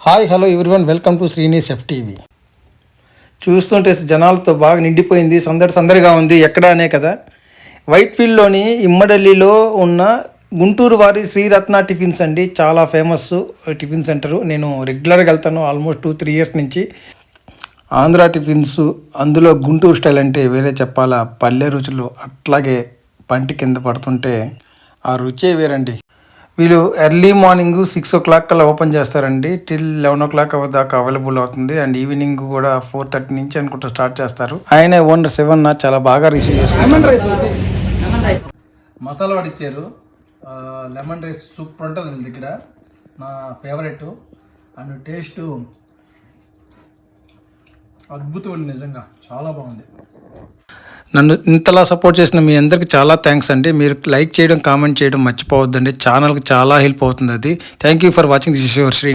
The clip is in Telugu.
Hi hello everyone, welcome to Srinis FTV. చూస్తుంటే జనాలతో బాగా నిండిపోయింది, సందడిగా ఉంది. ఎక్కడ అనే కదా, వైట్ఫీల్డ్లోని ఇమ్మడల్లిలో ఉన్న గుంటూరు వారి శ్రీరత్న టిఫిన్స్ అండి. చాలా ఫేమస్ టిఫిన్ సెంటరు. నేను రెగ్యులర్గా వెళ్తాను, ఆల్మోస్ట్ 2-3 ఇయర్స్ నుంచి. ఆంధ్ర టిఫిన్స్, అందులో గుంటూరు స్టైల్ అంటే వేరే చెప్పాలా. పల్లె రుచులు అట్లాగే పంటి కింద పడుతుంటే ఆ రుచే వేరండి. వీళ్ళు ఎర్లీ మార్నింగ్ 6 o'clock కల్లా ఓపెన్ చేస్తారండి. టిల్ 11 o'clock దాకా అవైలబుల్ అవుతుంది. అండ్ ఈవినింగ్ కూడా 4:30 నుంచి అనుకుంటా స్టార్ట్ చేస్తారు. ఆయన ఓనర్ 7 చాలా బాగా రిసీవ్ చేసుకుంటారు. మసాలా వాడిచ్చారు, లెమన్ రైస్ సూపర్ ఉంటుంది వీళ్ళ దగ్గర. నా ఫేవరెట్. అండ్ టేస్ట్ అద్భుతం అండి, నిజంగా చాలా బాగుంది. నన్ను ఇంతలా సపోర్ట్ చేసిన మీ అందరికీ చాలా థ్యాంక్స్ అండి. మీరు లైక్ చేయడం, కామెంట్ చేయడం మర్చిపోవద్దండి. ఛానల్కి చాలా హెల్ప్ అవుతుంది అది. Thank you for watching. This is your Shri.